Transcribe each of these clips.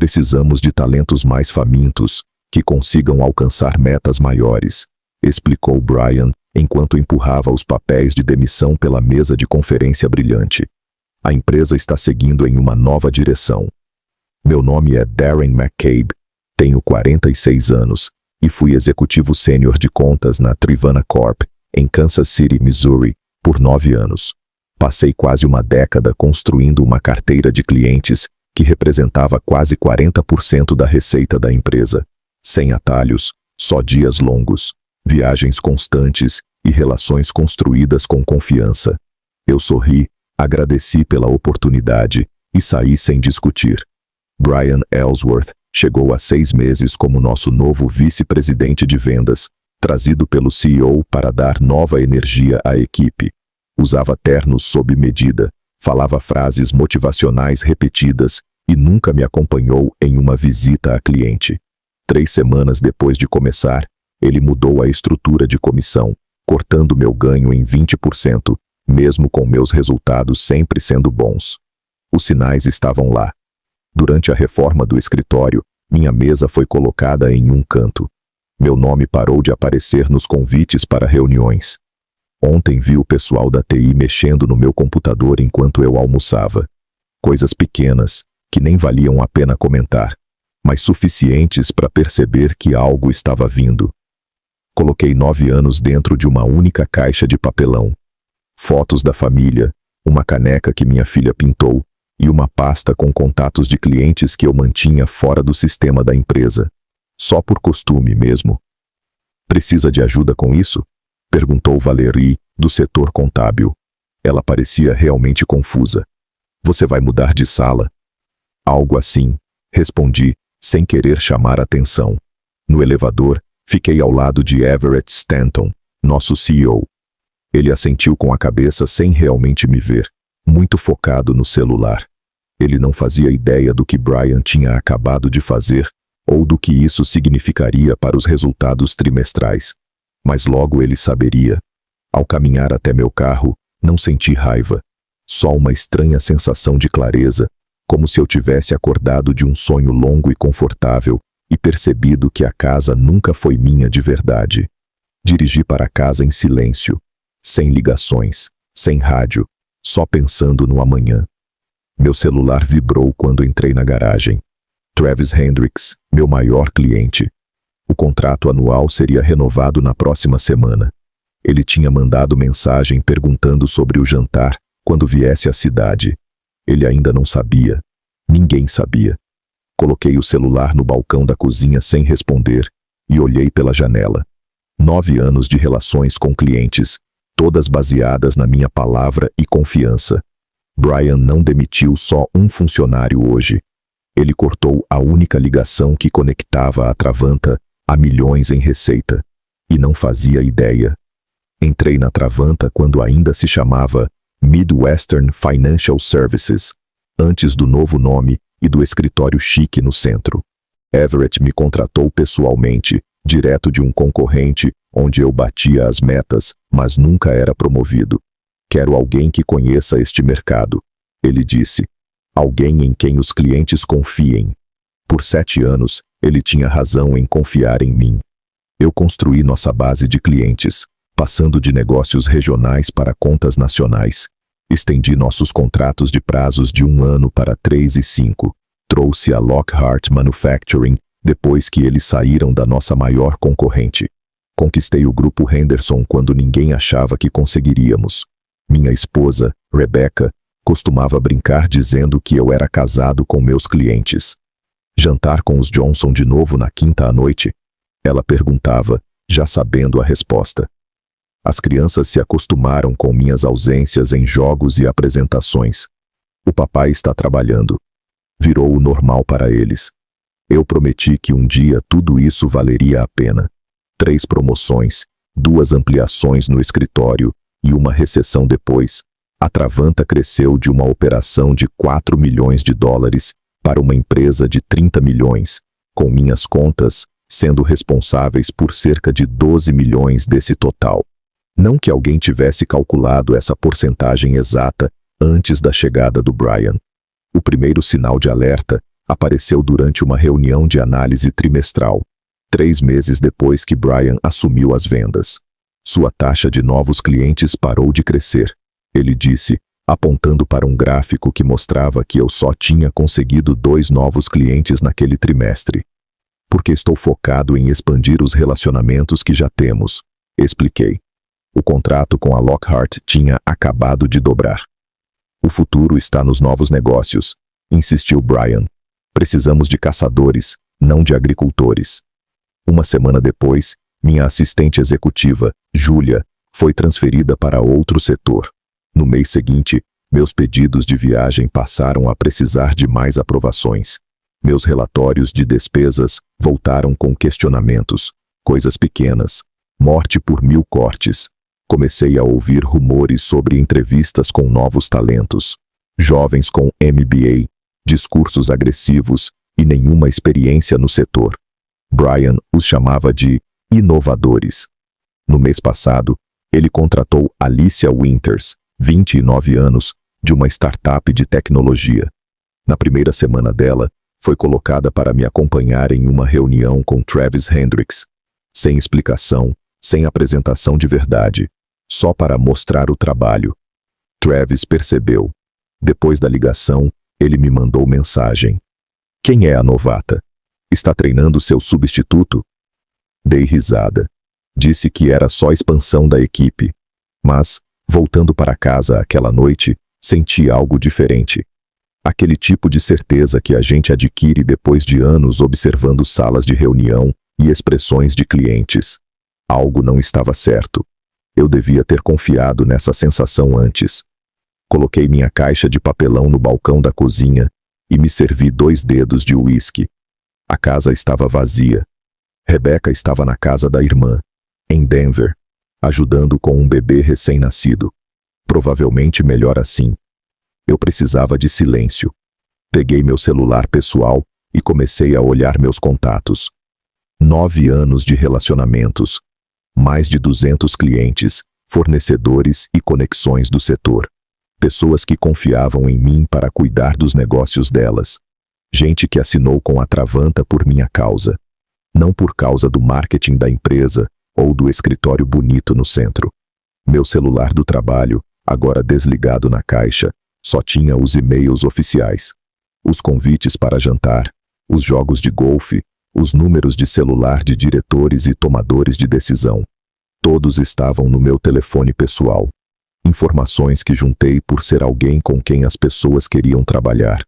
Precisamos de talentos mais famintos, que consigam alcançar metas maiores, explicou Brian, enquanto empurrava os papéis de demissão pela mesa de conferência brilhante. A empresa está seguindo em uma nova direção. Meu nome é Darren McCabe, tenho 46 anos e fui executivo sênior de contas na Trivana Corp, em Kansas City, Missouri, por 9 anos. Passei quase uma década construindo uma carteira de clientes que representava quase 40% da receita da empresa. Sem atalhos, só dias longos, viagens constantes e relações construídas com confiança. Eu sorri, agradeci pela oportunidade e saí sem discutir. Brian Ellsworth chegou há 6 meses como nosso novo vice-presidente de vendas, trazido pelo CEO para dar nova energia à equipe. Usava ternos sob medida, falava frases motivacionais repetidas e nunca me acompanhou em uma visita a cliente. 3 semanas depois de começar, ele mudou a estrutura de comissão, cortando meu ganho em 20%, mesmo com meus resultados sempre sendo bons. Os sinais estavam lá. Durante a reforma do escritório, minha mesa foi colocada em um canto. Meu nome parou de aparecer nos convites para reuniões. Ontem vi o pessoal da TI mexendo no meu computador enquanto eu almoçava. Coisas pequenas, que nem valiam a pena comentar, mas suficientes para perceber que algo estava vindo. Coloquei 9 anos dentro de uma única caixa de papelão. Fotos da família, uma caneca que minha filha pintou e uma pasta com contatos de clientes que eu mantinha fora do sistema da empresa. Só por costume mesmo. Precisa de ajuda com isso? Perguntou Valerie, do setor contábil. Ela parecia realmente confusa. Você vai mudar de sala? Algo assim, respondi, sem querer chamar atenção. No elevador, fiquei ao lado de Everett Stanton, nosso CEO. Ele assentiu com a cabeça sem realmente me ver, muito focado no celular. Ele não fazia ideia do que Brian tinha acabado de fazer ou do que isso significaria para os resultados trimestrais. Mas logo ele saberia. Ao caminhar até meu carro, não senti raiva. Só uma estranha sensação de clareza, como se eu tivesse acordado de um sonho longo e confortável e percebido que a casa nunca foi minha de verdade. Dirigi para casa em silêncio, sem ligações, sem rádio, só pensando no amanhã. Meu celular vibrou quando entrei na garagem. Travis Hendricks, meu maior cliente. O contrato anual seria renovado na próxima semana. Ele tinha mandado mensagem perguntando sobre o jantar quando viesse à cidade. Ele ainda não sabia. Ninguém sabia. Coloquei o celular no balcão da cozinha sem responder e olhei pela janela. 9 anos de relações com clientes, todas baseadas na minha palavra e confiança. Brian não demitiu só um funcionário hoje. Ele cortou a única ligação que conectava a Travanta a milhões em receita. E não fazia ideia. Entrei na Travanta quando ainda se chamava Midwestern Financial Services, antes do novo nome e do escritório chique no centro. Everett me contratou pessoalmente, direto de um concorrente, onde eu batia as metas, mas nunca era promovido. Quero alguém que conheça este mercado, ele disse. Alguém em quem os clientes confiem. Por 7 anos, ele tinha razão em confiar em mim. Eu construí nossa base de clientes, passando de negócios regionais para contas nacionais. Estendi nossos contratos de prazos de 1 ano para 3 e 5. Trouxe a Lockhart Manufacturing depois que eles saíram da nossa maior concorrente. Conquistei o grupo Henderson quando ninguém achava que conseguiríamos. Minha esposa, Rebecca, costumava brincar dizendo que eu era casado com meus clientes. Jantar com os Johnson de novo na quinta à noite? Ela perguntava, já sabendo a resposta. As crianças se acostumaram com minhas ausências em jogos e apresentações. O papai está trabalhando. Virou o normal para eles. Eu prometi que um dia tudo isso valeria a pena. 3 promoções, 2 ampliações no escritório e uma recessão depois. A Travanta cresceu de uma operação de 4 milhões de dólares para uma empresa de 30 milhões, com minhas contas sendo responsáveis por cerca de 12 milhões desse total. Não que alguém tivesse calculado essa porcentagem exata antes da chegada do Brian. O primeiro sinal de alerta apareceu durante uma reunião de análise trimestral, 3 meses depois que Brian assumiu as vendas. Sua taxa de novos clientes parou de crescer, ele disse, apontando para um gráfico que mostrava que eu só tinha conseguido 2 novos clientes naquele trimestre. Porque estou focado em expandir os relacionamentos que já temos, expliquei. O contrato com a Lockhart tinha acabado de dobrar. O futuro está nos novos negócios, insistiu Brian. Precisamos de caçadores, não de agricultores. Uma semana depois, minha assistente executiva, Julia, foi transferida para outro setor. No mês seguinte, meus pedidos de viagem passaram a precisar de mais aprovações. Meus relatórios de despesas voltaram com questionamentos, coisas pequenas, morte por 1000 cortes. Comecei a ouvir rumores sobre entrevistas com novos talentos, jovens com MBA, discursos agressivos e nenhuma experiência no setor. Brian os chamava de inovadores. No mês passado, ele contratou Alicia Winters, 29 anos, de uma startup de tecnologia. Na primeira semana dela, foi colocada para me acompanhar em uma reunião com Travis Hendricks, sem explicação, sem apresentação de verdade, só para mostrar o trabalho. Travis percebeu. Depois da ligação, ele me mandou mensagem. Quem é a novata? Está treinando seu substituto? Dei risada. Disse que era só expansão da equipe. Mas, voltando para casa aquela noite, senti algo diferente. Aquele tipo de certeza que a gente adquire depois de anos observando salas de reunião e expressões de clientes. Algo não estava certo. Eu devia ter confiado nessa sensação antes. Coloquei minha caixa de papelão no balcão da cozinha e me servi 2 dedos de uísque. A casa estava vazia. Rebecca estava na casa da irmã, em Denver, ajudando com um bebê recém-nascido. Provavelmente melhor assim. Eu precisava de silêncio. Peguei meu celular pessoal e comecei a olhar meus contatos. 9 anos de relacionamentos. Mais de 200 clientes, fornecedores e conexões do setor. Pessoas que confiavam em mim para cuidar dos negócios delas. Gente que assinou com a Travanta por minha causa. Não por causa do marketing da empresa ou do escritório bonito no centro. Meu celular do trabalho, agora desligado na caixa, só tinha os e-mails oficiais. Os convites para jantar, os jogos de golfe, os números de celular de diretores e tomadores de decisão. Todos estavam no meu telefone pessoal. Informações que juntei por ser alguém com quem as pessoas queriam trabalhar.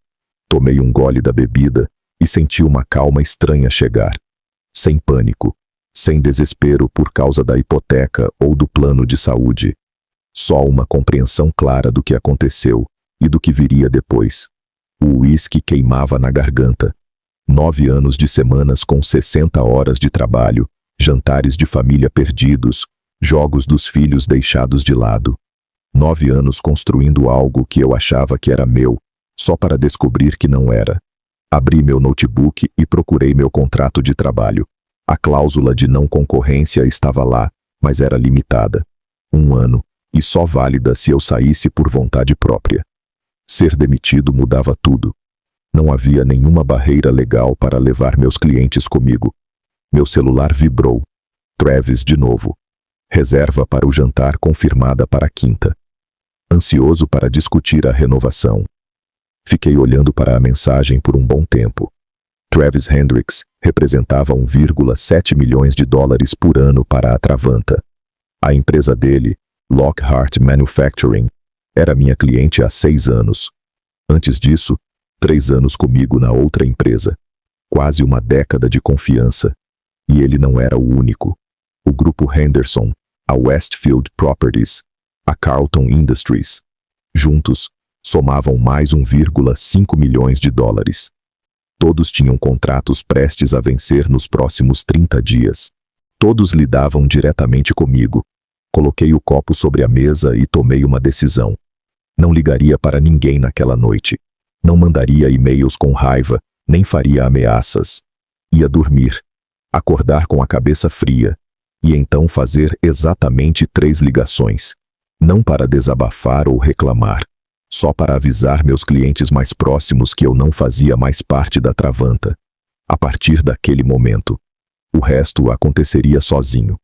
Tomei um gole da bebida e senti uma calma estranha chegar. Sem pânico, sem desespero por causa da hipoteca ou do plano de saúde. Só uma compreensão clara do que aconteceu e do que viria depois. O uísque queimava na garganta. 9 anos de semanas com 60 horas de trabalho, jantares de família perdidos, jogos dos filhos deixados de lado. 9 anos construindo algo que eu achava que era meu, só para descobrir que não era. Abri meu notebook e procurei meu contrato de trabalho. A cláusula de não concorrência estava lá, mas era limitada. 1 ano, e só válida se eu saísse por vontade própria. Ser demitido mudava tudo. Não havia nenhuma barreira legal para levar meus clientes comigo. Meu celular vibrou. Travis de novo. Reserva para o jantar confirmada para a quinta. Ansioso para discutir a renovação. Fiquei olhando para a mensagem por um bom tempo. Travis Hendricks representava 1,7 milhões de dólares por ano para a Travanta. A empresa dele, Lockhart Manufacturing, era minha cliente há 6 anos. Antes disso, 3 anos comigo na outra empresa. Quase uma década de confiança. E ele não era o único. O grupo Henderson, a Westfield Properties, a Carlton Industries. Juntos, somavam mais 1,5 milhões de dólares. Todos tinham contratos prestes a vencer nos próximos 30 dias. Todos lidavam diretamente comigo. Coloquei o copo sobre a mesa e tomei uma decisão. Não ligaria para ninguém naquela noite. Não mandaria e-mails com raiva, nem faria ameaças. Ia dormir. Acordar com a cabeça fria. E então fazer exatamente 3 ligações. Não para desabafar ou reclamar, só para avisar meus clientes mais próximos que eu não fazia mais parte da Travanta. A partir daquele momento, o resto aconteceria sozinho.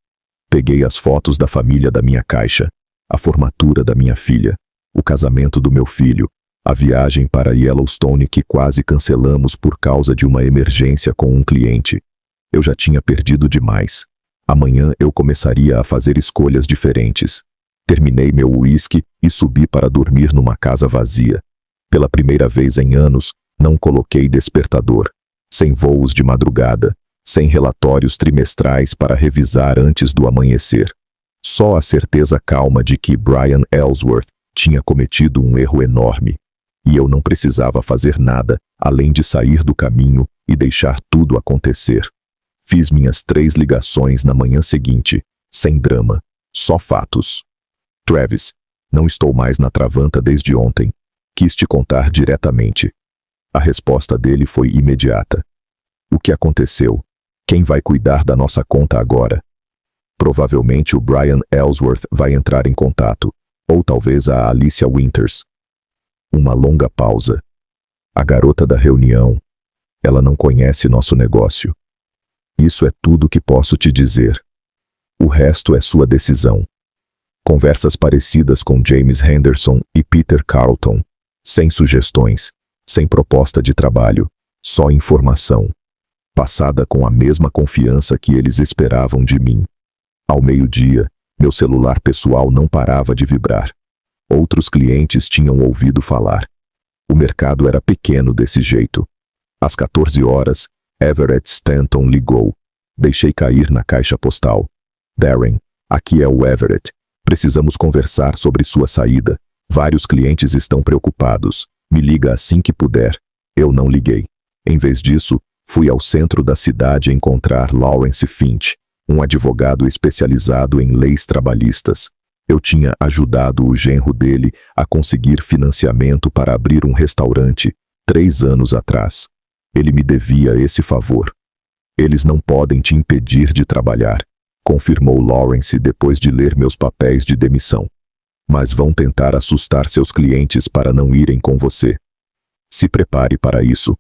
Peguei as fotos da família da minha caixa, a formatura da minha filha, o casamento do meu filho, a viagem para Yellowstone que quase cancelamos por causa de uma emergência com um cliente. Eu já tinha perdido demais. Amanhã eu começaria a fazer escolhas diferentes. Terminei meu uísque e subi para dormir numa casa vazia. Pela primeira vez em anos, não coloquei despertador. Sem voos de madrugada, sem relatórios trimestrais para revisar antes do amanhecer. Só a certeza calma de que Brian Ellsworth tinha cometido um erro enorme. E eu não precisava fazer nada além de sair do caminho e deixar tudo acontecer. Fiz minhas 3 ligações na manhã seguinte, sem drama, só fatos. Travis, não estou mais na Travanta desde ontem. Quis te contar diretamente. A resposta dele foi imediata. O que aconteceu? Quem vai cuidar da nossa conta agora? Provavelmente o Brian Ellsworth vai entrar em contato, ou talvez a Alicia Winters. Uma longa pausa. A garota da reunião. Ela não conhece nosso negócio. Isso é tudo que posso te dizer. O resto é sua decisão. Conversas parecidas com James Henderson e Peter Carlton. Sem sugestões, sem proposta de trabalho, só informação. Passada com a mesma confiança que eles esperavam de mim. Ao meio-dia, meu celular pessoal não parava de vibrar. Outros clientes tinham ouvido falar. O mercado era pequeno desse jeito. Às 14 horas, Everett Stanton ligou. Deixei cair na caixa postal. Darren, aqui é o Everett. Precisamos conversar sobre sua saída. Vários clientes estão preocupados. Me liga assim que puder. Eu não liguei. Em vez disso, fui ao centro da cidade encontrar Lawrence Finch, um advogado especializado em leis trabalhistas. Eu tinha ajudado o genro dele a conseguir financiamento para abrir um restaurante 3 anos atrás. Ele me devia esse favor. Eles não podem te impedir de trabalhar, confirmou Lawrence depois de ler meus papéis de demissão. Mas vão tentar assustar seus clientes para não irem com você. Se prepare para isso.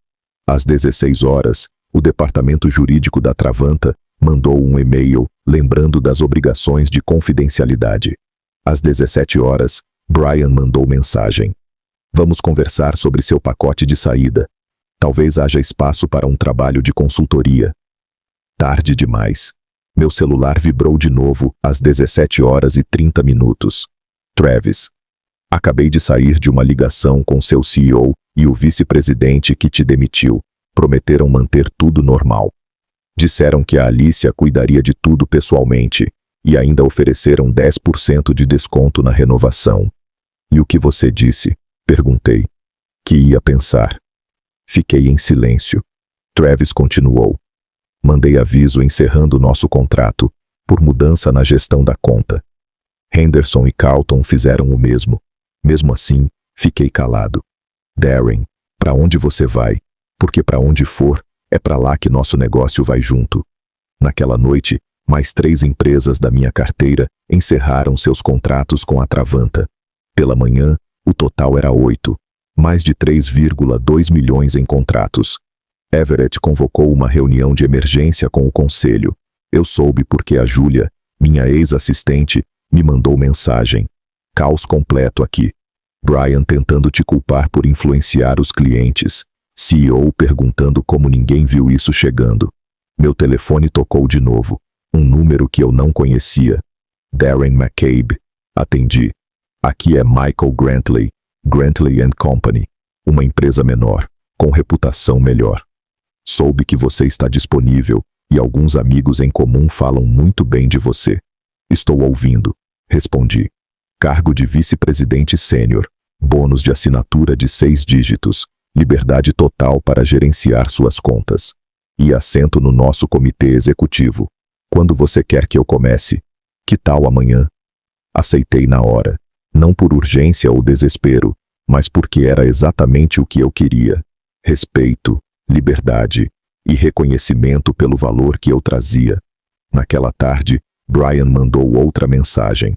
Às 16 horas, o departamento jurídico da Travanta mandou um e-mail lembrando das obrigações de confidencialidade. Às 17 horas, Brian mandou mensagem. Vamos conversar sobre seu pacote de saída. Talvez haja espaço para um trabalho de consultoria. Tarde demais. Meu celular vibrou de novo às 17h30. Travis. Acabei de sair de uma ligação com seu CEO e o vice-presidente que te demitiu. Prometeram manter tudo normal. Disseram que a Alicia cuidaria de tudo pessoalmente e ainda ofereceram 10% de desconto na renovação. E o que você disse? Perguntei. Que ia pensar. Fiquei em silêncio. Travis continuou. Mandei aviso encerrando nosso contrato, por mudança na gestão da conta. Henderson e Carlton fizeram o mesmo. Mesmo assim, fiquei calado. Darren, para onde você vai? Porque para onde for, é para lá que nosso negócio vai junto. Naquela noite, mais 3 empresas da minha carteira encerraram seus contratos com a Travanta. Pela manhã, o total era 8. Mais de 3,2 milhões em contratos. Everett convocou uma reunião de emergência com o conselho. Eu soube porque a Júlia, minha ex-assistente, me mandou mensagem. Caos completo aqui. Brian tentando te culpar por influenciar os clientes. CEO perguntando como ninguém viu isso chegando. Meu telefone tocou de novo. Um número que eu não conhecia. Darren McCabe. Atendi. Aqui é Michael Grantley, Grantley & Company. Uma empresa menor, com reputação melhor. Soube que você está disponível e alguns amigos em comum falam muito bem de você. Estou ouvindo, respondi. Cargo de vice-presidente sênior, bônus de assinatura de 6 dígitos, liberdade total para gerenciar suas contas. E assento no nosso comitê executivo. Quando você quer que eu comece? Que tal amanhã? Aceitei na hora, não por urgência ou desespero, mas porque era exatamente o que eu queria. Respeito, liberdade e reconhecimento pelo valor que eu trazia. Naquela tarde, Brian mandou outra mensagem.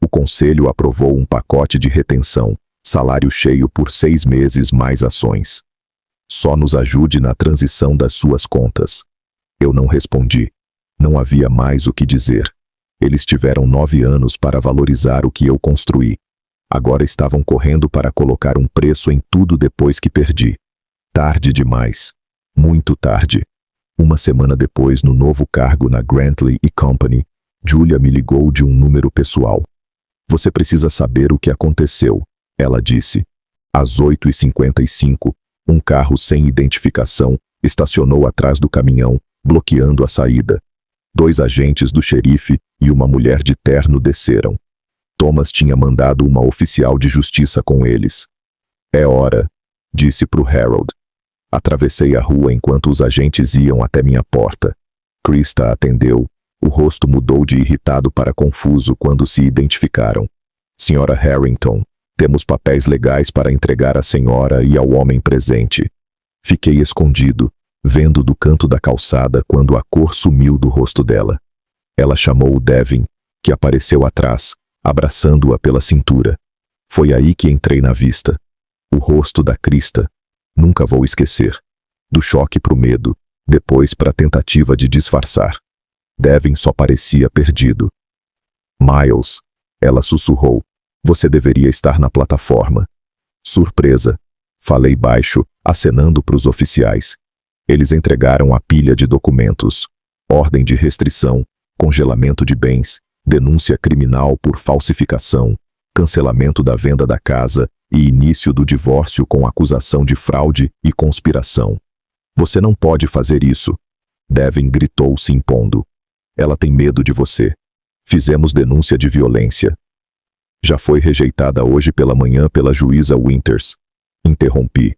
O conselho aprovou um pacote de retenção, Salário cheio por 6 meses mais ações. Só nos ajude na transição das suas contas. Eu não respondi. Não havia mais o que dizer. Eles tiveram 9 anos para valorizar o que eu construí. Agora estavam correndo para colocar um preço em tudo depois que perdi. Tarde demais. Muito tarde. Uma semana depois, no novo cargo na Grantley & Company, Julia me ligou de um número pessoal. Você precisa saber o que aconteceu, ela disse. Às 8h55, um carro sem identificação estacionou atrás do caminhão, bloqueando a saída. 2 agentes do xerife e uma mulher de terno desceram. Thomas tinha mandado uma oficial de justiça com eles. É hora, disse para o Harold. Atravessei a rua enquanto os agentes iam até minha porta. Krista atendeu. O rosto mudou de irritado para confuso quando se identificaram. Senhora Harrington, temos papéis legais para entregar à senhora e ao homem presente. Fiquei escondido, vendo do canto da calçada quando a cor sumiu do rosto dela. Ela chamou o Devin, que apareceu atrás, abraçando-a pela cintura. Foi aí que entrei na vista. O rosto da Krista. Nunca vou esquecer. Do choque pro medo, depois para a tentativa de disfarçar. Devin só parecia perdido. Miles, ela sussurrou. Você deveria estar na plataforma. Surpresa. Falei baixo, acenando para os oficiais. Eles entregaram a pilha de documentos. Ordem de restrição, congelamento de bens, denúncia criminal por falsificação, cancelamento da venda da casa e início do divórcio com acusação de fraude e conspiração. Você não pode fazer isso. Devin gritou se impondo. Ela tem medo de você. Fizemos denúncia de violência. Já foi rejeitada hoje pela manhã pela juíza Winters. Interrompi.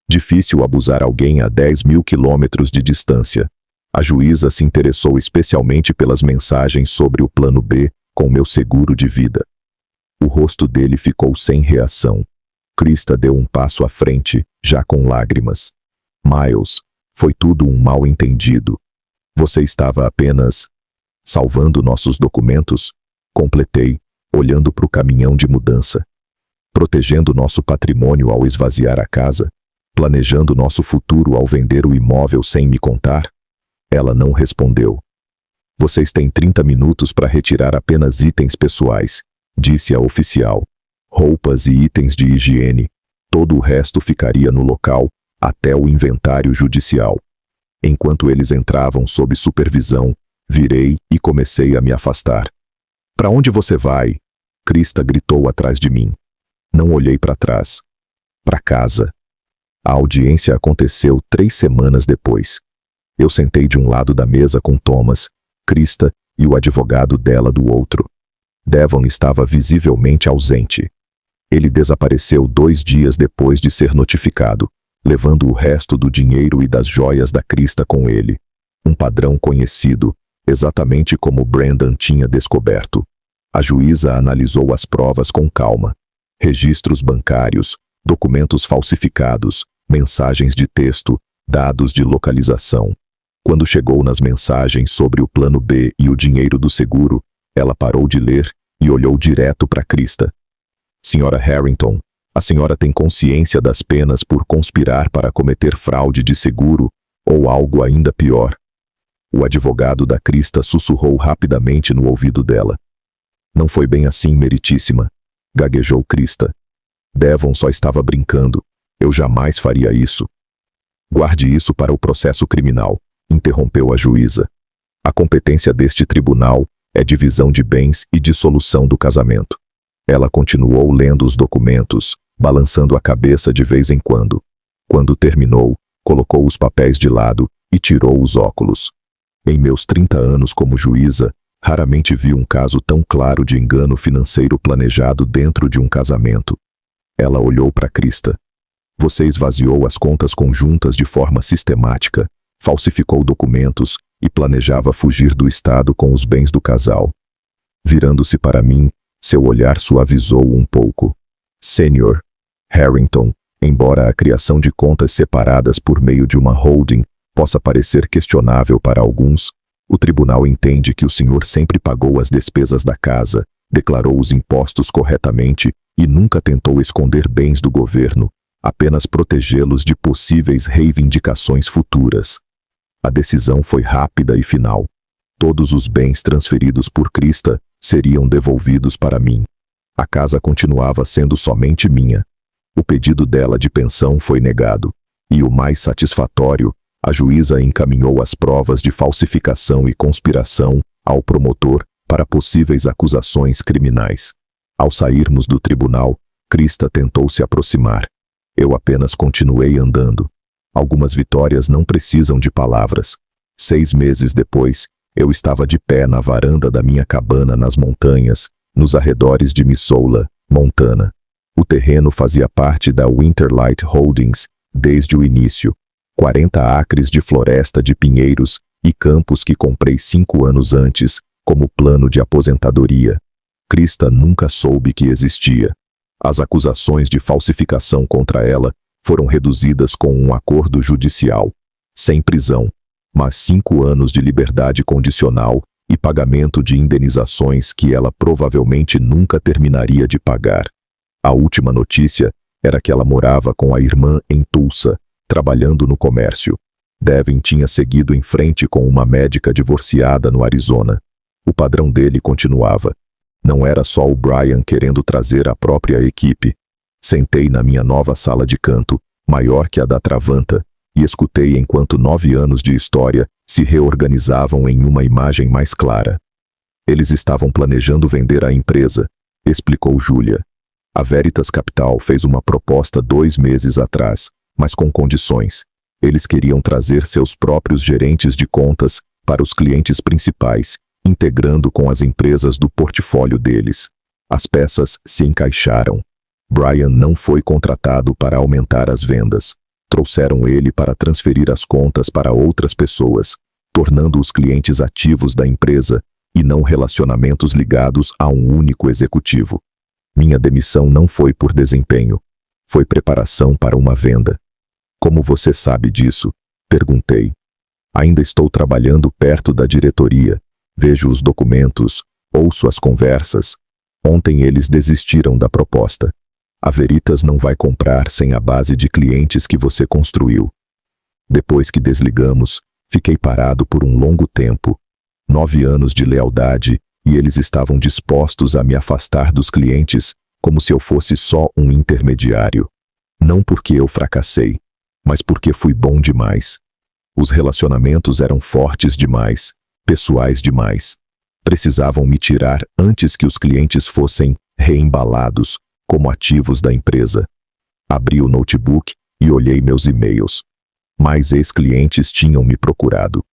Difícil abusar alguém a 10.000 quilômetros de distância. A juíza se interessou especialmente pelas mensagens sobre o plano B com meu seguro de vida. O rosto dele ficou sem reação. Krista deu um passo à frente, já com lágrimas. Miles, foi tudo um mal-entendido. Você estava apenas salvando nossos documentos? Completei, olhando para o caminhão de mudança. Protegendo nosso patrimônio ao esvaziar a casa? Planejando nosso futuro ao vender o imóvel sem me contar? Ela não respondeu. Vocês têm 30 minutos para retirar apenas itens pessoais, disse a oficial. Roupas e itens de higiene. Todo o resto ficaria no local, até o inventário judicial. Enquanto eles entravam sob supervisão, virei e comecei a me afastar. Para onde você vai? Krista gritou atrás de mim. Não olhei para trás. Para casa. A audiência aconteceu 3 semanas depois. Eu sentei de um lado da mesa com Thomas, Krista e o advogado dela do outro. Devon estava visivelmente ausente. Ele desapareceu 2 dias depois de ser notificado, levando o resto do dinheiro e das joias da Krista com ele. Um padrão conhecido, exatamente como Brandon tinha descoberto. A juíza analisou as provas com calma. Registros bancários, documentos falsificados, mensagens de texto, dados de localização. Quando chegou nas mensagens sobre o plano B e o dinheiro do seguro, ela parou de ler e olhou direto para Krista. Senhora Harrington, a senhora tem consciência das penas por conspirar para cometer fraude de seguro ou algo ainda pior? O advogado da Krista sussurrou rapidamente no ouvido dela. Não foi bem assim, meritíssima, gaguejou Krista. Devon só estava brincando. Eu jamais faria isso. Guarde isso para o processo criminal, interrompeu a juíza. A competência deste tribunal é divisão de bens e dissolução do casamento. Ela continuou lendo os documentos, balançando a cabeça de vez em quando. Quando terminou, colocou os papéis de lado e tirou os óculos. Em meus 30 anos como juíza, raramente vi um caso tão claro de engano financeiro planejado dentro de um casamento. Ela olhou para Krista. Você esvaziou as contas conjuntas de forma sistemática, falsificou documentos e planejava fugir do Estado com os bens do casal. Virando-se para mim, seu olhar suavizou um pouco. Senhor Harrington, embora a criação de contas separadas por meio de uma holding possa parecer questionável para alguns, o tribunal entende que o senhor sempre pagou as despesas da casa, declarou os impostos corretamente e nunca tentou esconder bens do governo, apenas protegê-los de possíveis reivindicações futuras. A decisão foi rápida e final. Todos os bens transferidos por Krista seriam devolvidos para mim. A casa continuava sendo somente minha. O pedido dela de pensão foi negado. E o mais satisfatório, a juíza encaminhou as provas de falsificação e conspiração ao promotor para possíveis acusações criminais. Ao sairmos do tribunal, Krista tentou se aproximar. Eu apenas continuei andando. Algumas vitórias não precisam de palavras. 6 meses depois, eu estava de pé na varanda da minha cabana nas montanhas, nos arredores de Missoula, Montana. O terreno fazia parte da Winterlight Holdings desde o início. 40 acres de floresta de pinheiros e campos que comprei 5 anos antes, como plano de aposentadoria. Krista nunca soube que existia. As acusações de falsificação contra ela foram reduzidas com um acordo judicial, sem prisão, mas 5 anos de liberdade condicional e pagamento de indenizações que ela provavelmente nunca terminaria de pagar. A última notícia era que ela morava com a irmã em Tulsa, trabalhando no comércio. Devin tinha seguido em frente com uma médica divorciada no Arizona. O padrão dele continuava. Não era só o Brian querendo trazer a própria equipe. Sentei na minha nova sala de canto, maior que a da Travanta, e escutei enquanto 9 anos de história se reorganizavam em uma imagem mais clara. Eles estavam planejando vender a empresa, explicou Julia. A Veritas Capital fez uma proposta 2 meses atrás, mas com condições. Eles queriam trazer seus próprios gerentes de contas para os clientes principais, integrando com as empresas do portfólio deles. As peças se encaixaram. Brian não foi contratado para aumentar as vendas. Trouxeram ele para transferir as contas para outras pessoas, tornando os clientes ativos da empresa e não relacionamentos ligados a um único executivo. Minha demissão não foi por desempenho. Foi preparação para uma venda. Como você sabe disso? Perguntei. Ainda estou trabalhando perto da diretoria. Vejo os documentos, ouço as conversas. Ontem eles desistiram da proposta. A Veritas não vai comprar sem a base de clientes que você construiu. Depois que desligamos, fiquei parado por um longo tempo. 9 anos de lealdade, e eles estavam dispostos a me afastar dos clientes, como se eu fosse só um intermediário. Não porque eu fracassei, mas porque fui bom demais. Os relacionamentos eram fortes demais, pessoais demais. Precisavam me tirar antes que os clientes fossem reembalados como ativos da empresa. Abri o notebook e olhei meus e-mails. Mais ex-clientes tinham me procurado.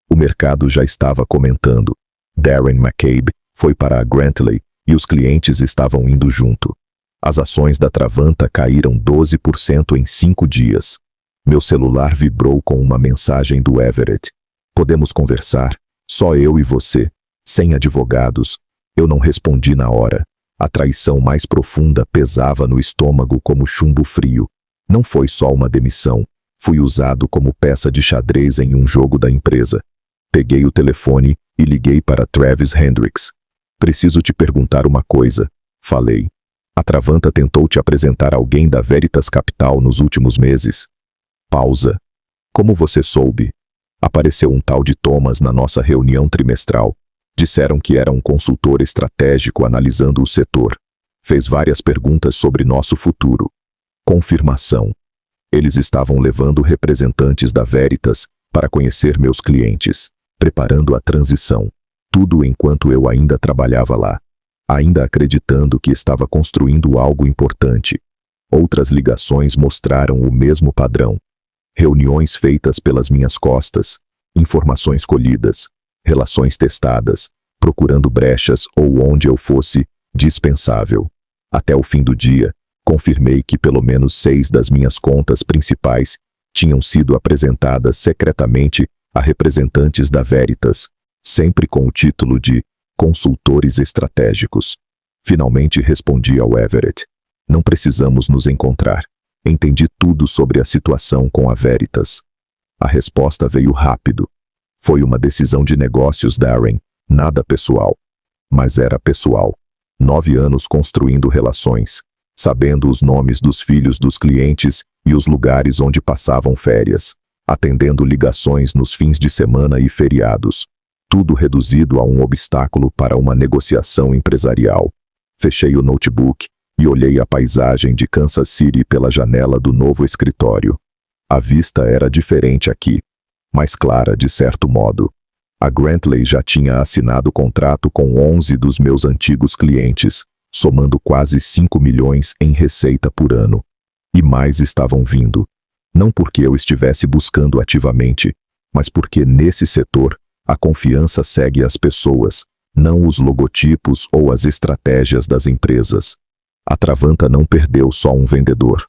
O mercado já estava comentando. Darren McCabe foi para a Grantley e os clientes estavam indo junto. As ações da Travanta caíram 12% em 5 dias. Meu celular vibrou com uma mensagem do Everett. Podemos conversar? Só eu e você. Sem advogados. Eu não respondi na hora. A traição mais profunda pesava no estômago como chumbo frio. Não foi só uma demissão. Fui usado como peça de xadrez em um jogo da empresa. Peguei o telefone e liguei para Travis Hendricks. Preciso te perguntar uma coisa, falei. A Travanta tentou te apresentar alguém da Veritas Capital nos últimos meses? Pausa. Como você soube? Apareceu um tal de Thomas na nossa reunião trimestral. Disseram que era um consultor estratégico analisando o setor. Fez várias perguntas sobre nosso futuro. Confirmação. Eles estavam levando representantes da Veritas para conhecer meus clientes, preparando a transição. Tudo enquanto eu ainda trabalhava lá. Ainda acreditando que estava construindo algo importante. Outras ligações mostraram o mesmo padrão. Reuniões feitas pelas minhas costas, informações colhidas, relações testadas, procurando brechas ou onde eu fosse dispensável. Até o fim do dia, confirmei que pelo menos 6 das minhas contas principais tinham sido apresentadas secretamente a representantes da Veritas, sempre com o título de consultores estratégicos. Finalmente respondi ao Everett. Não precisamos nos encontrar. Entendi tudo sobre a situação com a Veritas. A resposta veio rápido. Foi uma decisão de negócios, Darren, nada pessoal. Mas era pessoal. 9 anos construindo relações. sabendo os nomes dos filhos dos clientes e os lugares onde passavam férias, atendendo ligações nos fins de semana e feriados. Tudo reduzido a um obstáculo para uma negociação empresarial. Fechei o notebook e olhei a paisagem de Kansas City pela janela do novo escritório. A vista era diferente aqui, mais clara de certo modo. A Grantley já tinha assinado contrato com 11 dos meus antigos clientes, somando quase 5 milhões em receita por ano. E mais estavam vindo. Não porque eu estivesse buscando ativamente, mas porque nesse setor, a confiança segue as pessoas, não os logotipos ou as estratégias das empresas. A Travanta não perdeu só um vendedor.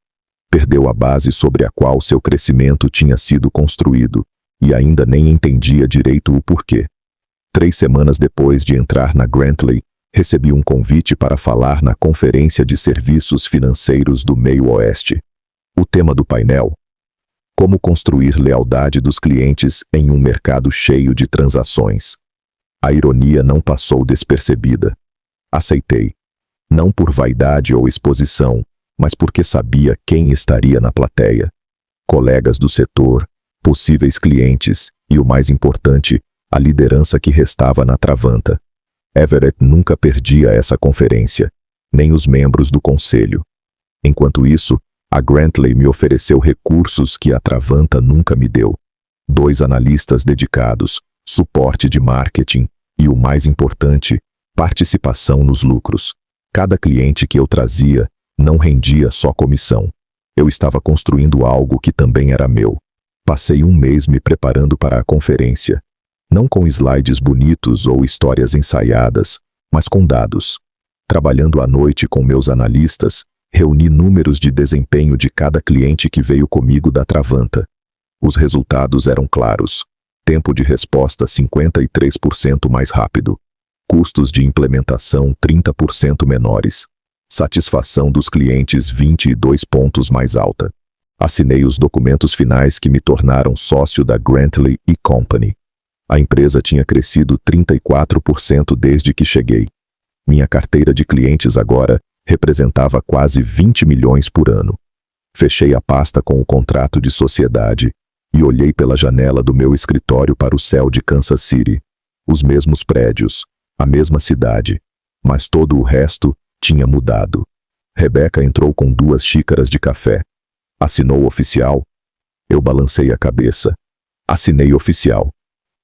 Perdeu a base sobre a qual seu crescimento tinha sido construído, e ainda nem entendia direito o porquê. 3 semanas depois de entrar na Grantley, recebi um convite para falar na Conferência de Serviços Financeiros do Meio Oeste. O tema do painel: como construir lealdade dos clientes em um mercado cheio de transações. A ironia não passou despercebida. Aceitei. Não por vaidade ou exposição, mas porque sabia quem estaria na plateia. Colegas do setor, possíveis clientes e, o mais importante, a liderança que restava na Travanta. Everett nunca perdia essa conferência, nem os membros do conselho. Enquanto isso, a Grantley me ofereceu recursos que a Travanta nunca me deu. 2 analistas dedicados, suporte de marketing e, o mais importante, participação nos lucros. Cada cliente que eu trazia não rendia só comissão. Eu estava construindo algo que também era meu. Passei um mês me preparando para a conferência. Não com slides bonitos ou histórias ensaiadas, mas com dados. Trabalhando à noite com meus analistas, reuni números de desempenho de cada cliente que veio comigo da Travanta. Os resultados eram claros. Tempo de resposta 53% mais rápido. Custos de implementação 30% menores. Satisfação dos clientes 22 pontos mais alta. Assinei os documentos finais que me tornaram sócio da Grantley & Company. A empresa tinha crescido 34% desde que cheguei. Minha carteira de clientes agora representava quase 20 milhões por ano. Fechei a pasta com o contrato de sociedade e olhei pela janela do meu escritório para o céu de Kansas City. Os mesmos prédios, a mesma cidade, mas todo o resto tinha mudado. Rebecca entrou com 2 xícaras de café. Assinou oficial? Eu balancei a cabeça. Assinei oficial.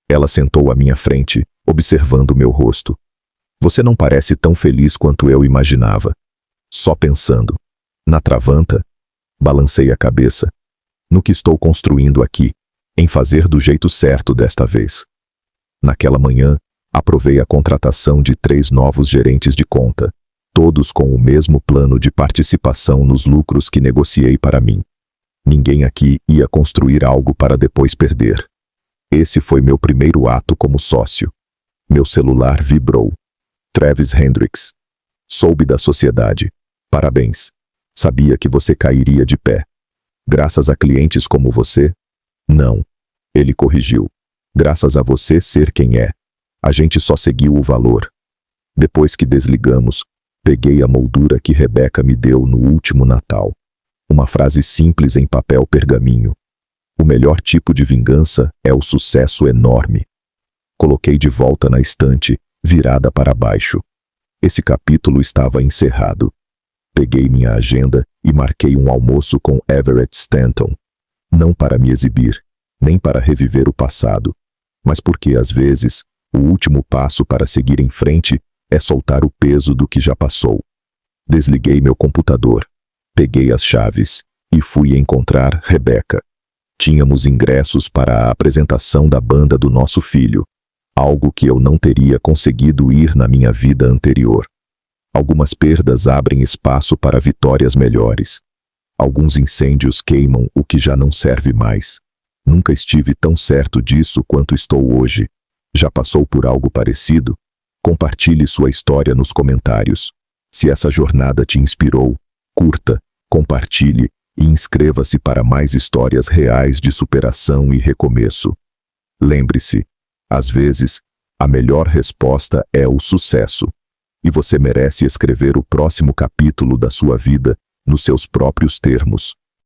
Ela sentou à minha frente, observando meu rosto. Você não parece tão feliz quanto eu imaginava. Só pensando. Na Travanta? Balancei a cabeça. No que estou construindo aqui, em fazer do jeito certo desta vez. Naquela manhã, aprovei a contratação de 3 novos gerentes de conta, todos com o mesmo plano de participação nos lucros que negociei para mim. Ninguém aqui ia construir algo para depois perder. Esse foi meu primeiro ato como sócio. Meu celular vibrou. Travis Hendricks. Soube da sociedade. Parabéns. Sabia que você cairia de pé. Graças a clientes como você? Não. Ele corrigiu. Graças a você ser quem é. A gente só seguiu o valor. Depois que desligamos, peguei a moldura que Rebecca me deu no último Natal. Uma frase simples em papel pergaminho. O melhor tipo de vingança é o sucesso enorme. Coloquei de volta na estante, virada para baixo. Esse capítulo estava encerrado. Peguei minha agenda e marquei um almoço com Everett Stanton. Não para me exibir, nem para reviver o passado, mas porque, às vezes, o último passo para seguir em frente é soltar o peso do que já passou. Desliguei meu computador, peguei as chaves e fui encontrar Rebecca. Tínhamos ingressos para a apresentação da banda do nosso filho, algo que eu não teria conseguido ir na minha vida anterior. Algumas perdas abrem espaço para vitórias melhores. Alguns incêndios queimam o que já não serve mais. Nunca estive tão certo disso quanto estou hoje. Já passou por algo parecido? Compartilhe sua história nos comentários. Se essa jornada te inspirou, curta, compartilhe e inscreva-se para mais histórias reais de superação e recomeço. Lembre-se, às vezes, a melhor resposta é o sucesso. e você merece escrever o próximo capítulo da sua vida nos seus próprios termos.